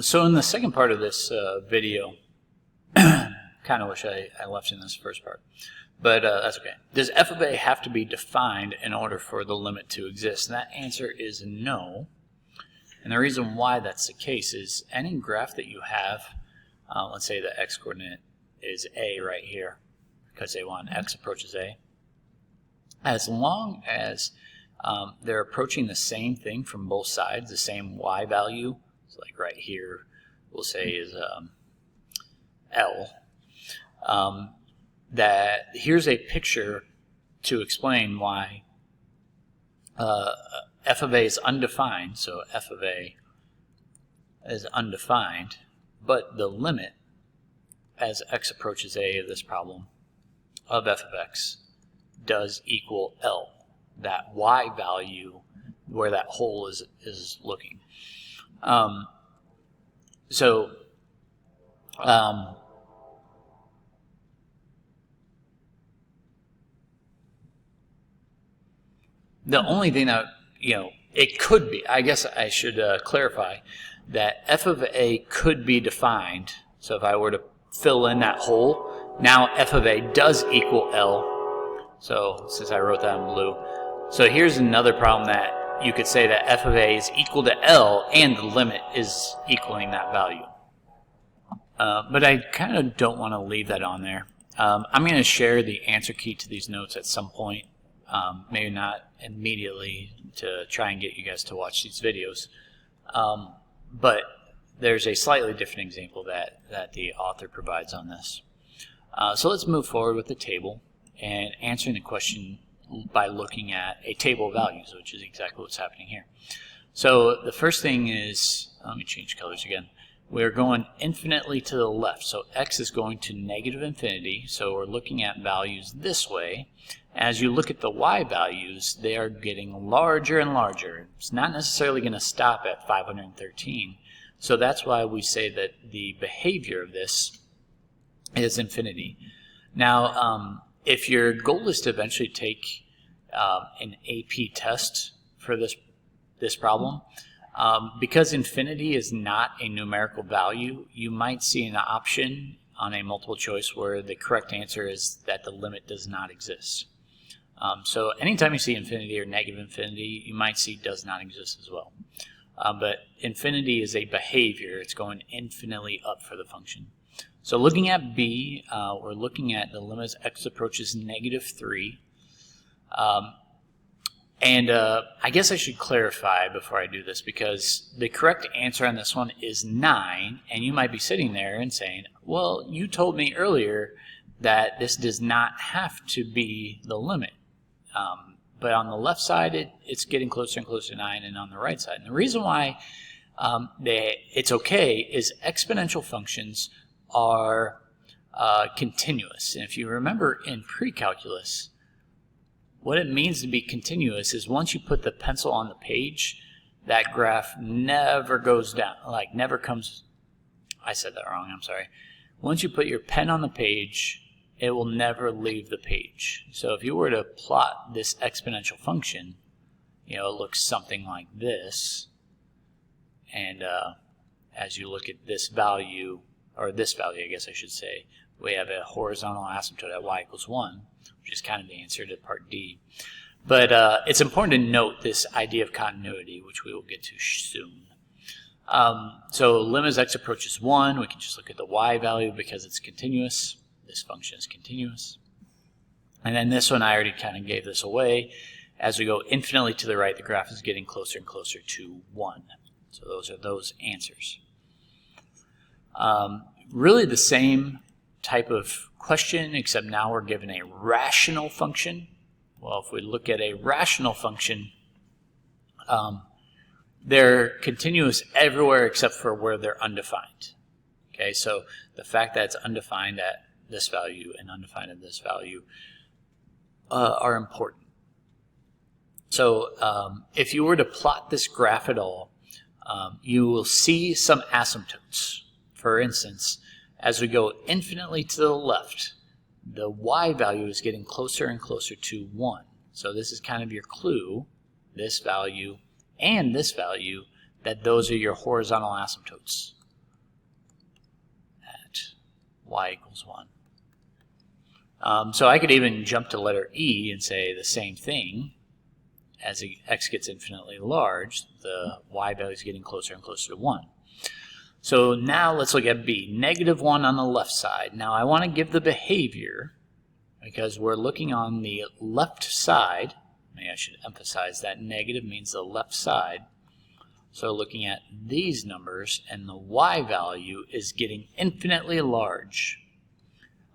So in the second part of this video, kind of wish I left in this first part, but that's okay. Does f of a have to be defined in order for the limit to exist? And that answer is no. And the reason why that's the case is any graph that you have, let's say the x-coordinate is a right here, because they want x approaches a, as long as they're approaching the same thing from both sides, the same y value, so like right here we'll say is L, that here's a picture to explain why f of a is undefined. So f of a is undefined, but the limit as x approaches a of this problem of f of x does equal L, that y value where that hole is looking. The only thing that, it could be, I guess I should clarify that f of a could be defined. So if I were to fill in that hole, now f of a does equal L. So since I wrote that in blue, so here's another problem that you could say that f of a is equal to L and the limit is equaling that value. But I kind of don't want to leave that on there. I'm going to share the answer key to these notes at some point. Maybe not immediately to try and get you guys to watch these videos. But there's a slightly different example that the author provides on this. So let's move forward with the table and answering the question by looking at a table of values, which is exactly what's happening here. So the first thing is, let me change colors again. We're going infinitely to the left. So x is going to negative infinity. So we're looking at values this way. As you look at the y values, they are getting larger and larger. It's not necessarily going to stop at 513. So that's why we say that the behavior of this is infinity. Now, if your goal is to eventually take an AP test for this problem, because infinity is not a numerical value, you might see an option on a multiple choice where the correct answer is that the limit does not exist. So anytime you see infinity or negative infinity, you might see does not exist as well. But infinity is a behavior. It's going infinitely up for the function. So looking at B, we're looking at the limit as x approaches -3. I guess I should clarify before I do this, because the correct answer on this one is 9, and you might be sitting there and saying, well, you told me earlier that this does not have to be the limit. But on the left side, it's getting closer and closer to 9, and on the right side. And the reason why it's okay is exponential functions are continuous. And if you remember in pre-calculus, what it means to be continuous is once you put the pencil on the page, that graph never goes down, like never comes, I said that wrong, I'm sorry. Once you put your pen on the page, it will never leave the page. So if you were to plot this exponential function, it looks something like this. And as you look at this value, or this value I guess I should say, we have a horizontal asymptote at y equals 1, which is kind of the answer to part D. But it's important to note this idea of continuity, which we will get to soon. So limit as x approaches 1, we can just look at the y value because it's continuous. This function is continuous. And then this one, I already kind of gave this away. As we go infinitely to the right, the graph is getting closer and closer to 1. So those are those answers. Really the same type of question, except now we're given a rational function. Well, if we look at a rational function, they're continuous everywhere except for where they're undefined. Okay, so the fact that it's undefined at this value and undefined at this value are important. So if you were to plot this graph at all, you will see some asymptotes. For instance, as we go infinitely to the left, the y value is getting closer and closer to 1. So this is kind of your clue, this value and this value, that those are your horizontal asymptotes at y equals 1. So I could even jump to letter E and say the same thing. As x gets infinitely large, the y value is getting closer and closer to 1. So now let's look at B. -1 on the left side. Now I want to give the behavior because we're looking on the left side. Maybe I should emphasize that negative means the left side. So looking at these numbers, and the y value is getting infinitely large.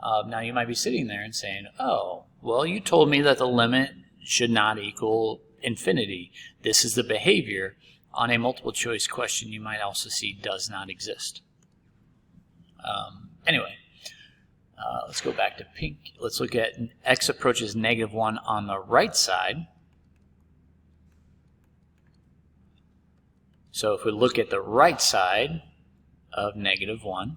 Now you might be sitting there and saying, oh, well, you told me that the limit should not equal infinity. This is the behavior. On a multiple choice question, you might also see does not exist. Anyway, let's go back to pink. Let's look at x approaches -1 on the right side. So if we look at the right side of -1,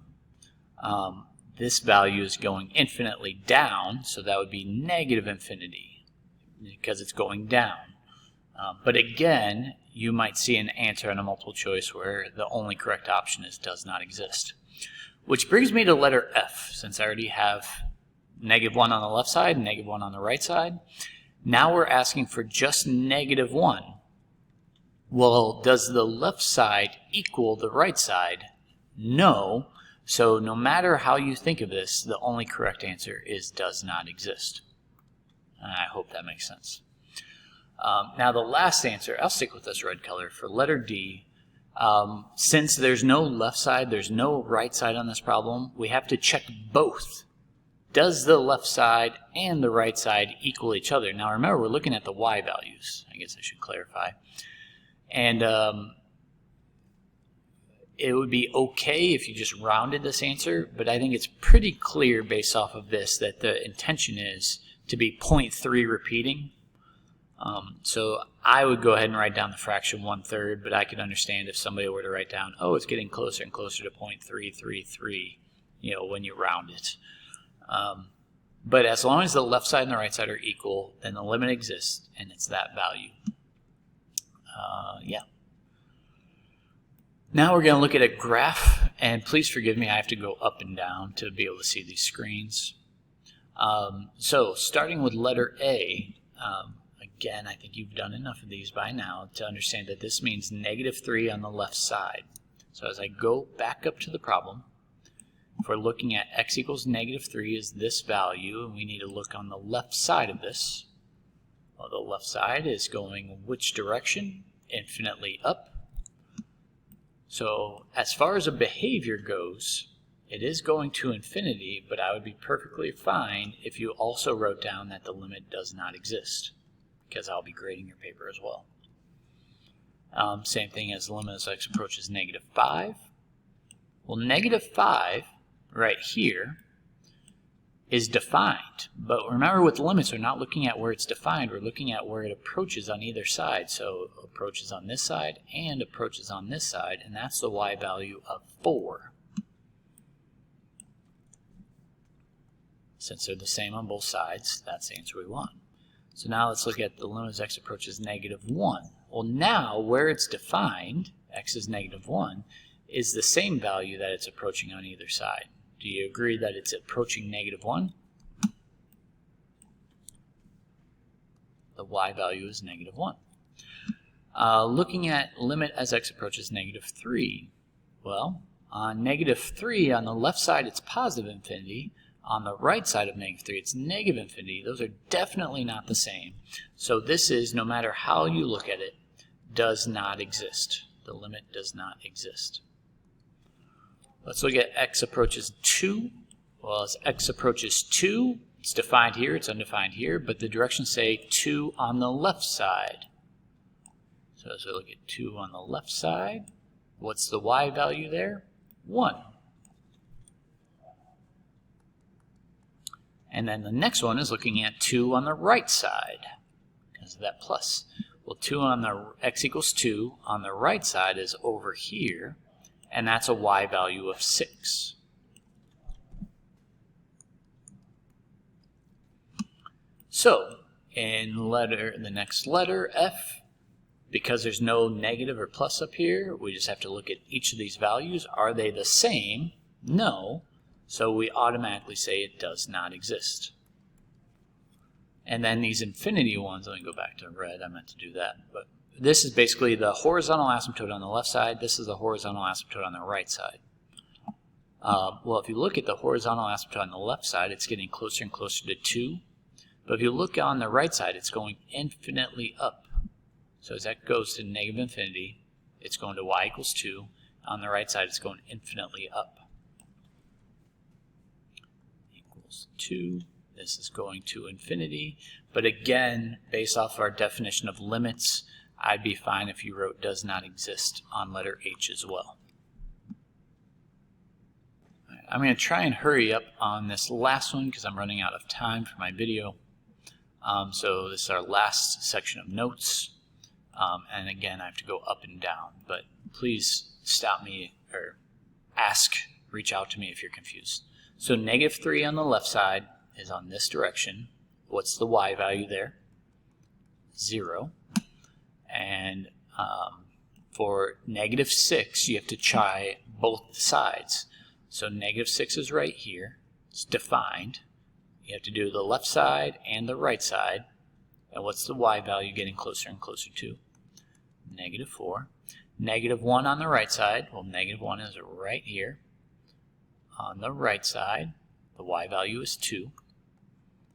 this value is going infinitely down, so that would be negative infinity because it's going down. But again, you might see an answer in a multiple choice where the only correct option is does not exist. Which brings me to letter F, since I already have -1 on the left side and -1 on the right side. Now we're asking for just -1. Well, does the left side equal the right side? No. So no matter how you think of this, the only correct answer is does not exist. And I hope that makes sense. Now the last answer, I'll stick with this red color for letter D. Since there's no left side, there's no right side on this problem, we have to check both. Does the left side and the right side equal each other? Now remember, we're looking at the y values. I guess I should clarify. And it would be okay if you just rounded this answer, but I think it's pretty clear based off of this that the intention is to be 0.3 repeating. So I would go ahead and write down the fraction 1/3, but I could understand if somebody were to write down, oh, it's getting closer and closer to 0.333, when you round it. But as long as the left side and the right side are equal, then the limit exists, and it's that value. Yeah. Now we're going to look at a graph, and please forgive me, I have to go up and down to be able to see these screens. So starting with letter A, again, I think you've done enough of these by now to understand that this means -3 on the left side. So as I go back up to the problem, if we're looking at x equals -3 is this value, and we need to look on the left side of this. Well, the left side is going which direction? Infinitely up. So as far as a behavior goes, it is going to infinity, but I would be perfectly fine if you also wrote down that the limit does not exist, because I'll be grading your paper as well. Same thing as the limit as x approaches -5. Well, -5 right here is defined, but remember with limits we're not looking at where it's defined, we're looking at where it approaches on either side. So approaches on this side and approaches on this side, and that's the y value of 4. Since they're the same on both sides, that's the answer we want. So now let's look at the limit as x approaches -1. Well, now where it's defined, x is -1, is the same value that it's approaching on either side. Do you agree that it's approaching -1? The y value is -1. Looking at limit as x approaches -3. Well, on -3 on the left side it's positive infinity. On the right side of -3 it's negative infinity. Those are definitely not the same. So this is, no matter how you look at it, does not exist. The limit does not exist. Let's look at x approaches 2. Well, as x approaches 2, it's defined here, it's undefined here, but the directions say 2 on the left side. So as we look at 2 on the left side, what's the y value there? 1. And then the next one is looking at 2 on the right side, because of that plus. Well, 2 on the x equals 2 on the right side is over here, and that's a y value of 6. So in the next letter, F, because there's no negative or plus up here, we just have to look at each of these values. Are they the same? No. So we automatically say it does not exist. And then these infinity ones, let me go back to red, I meant to do that. But this is basically the horizontal asymptote on the left side. This is the horizontal asymptote on the right side. Well, if you look at the horizontal asymptote on the left side, it's getting closer and closer to 2. But if you look on the right side, it's going infinitely up. So as that goes to negative infinity, it's going to y equals 2. On the right side, it's going infinitely up. Equals 2. This is going to infinity. But again, based off of our definition of limits, I'd be fine if you wrote does not exist on letter H as well. I'm going to try and hurry up on this last one because I'm running out of time for my video. So this is our last section of notes. And again, I have to go up and down. But please stop me or reach out to me if you're confused. So negative 3 on the left side is on this direction. What's the y value there? 0. And for negative 6, you have to try both sides. So negative 6 is right here. It's defined. You have to do the left side and the right side. And what's the y value getting closer and closer to? Negative 4. Negative 1 on the right side. Well, negative 1 is right here. On the right side, the y value is 2.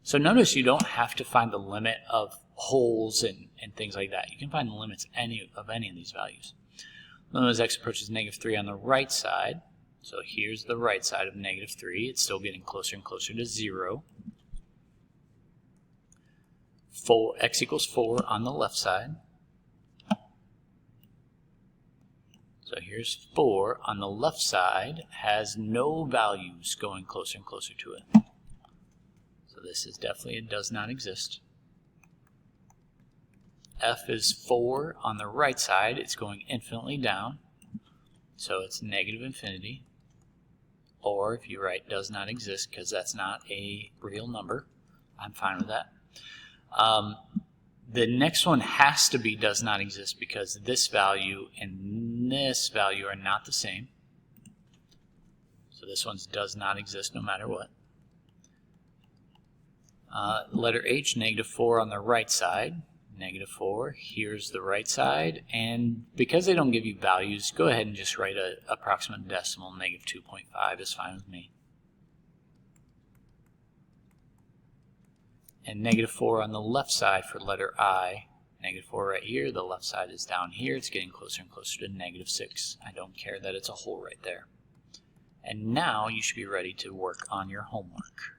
So notice you don't have to find the limit of holes and things like that. You can find the limits of any of these values. Limit as x approaches negative 3 on the right side. So here's the right side of negative 3. It's still getting closer and closer to 0. X equals 4 on the left side. So here's 4 on the left side, has no values going closer and closer to it. So this is definitely, it does not exist. F is 4 on the right side, it's going infinitely down. So it's negative infinity. Or if you write does not exist, because that's not a real number, I'm fine with that. The next one has to be does not exist because this value and this value are not the same. So this one does not exist no matter what. Letter H, negative 4 on the right side. Negative 4, here's the right side. And because they don't give you values, go ahead and just write an approximate decimal. Negative 2.5 is fine with me. And negative 4 on the left side for letter I. Negative 4 right here. The left side is down here. It's getting closer and closer to negative 6. I don't care that it's a hole right there. And now you should be ready to work on your homework.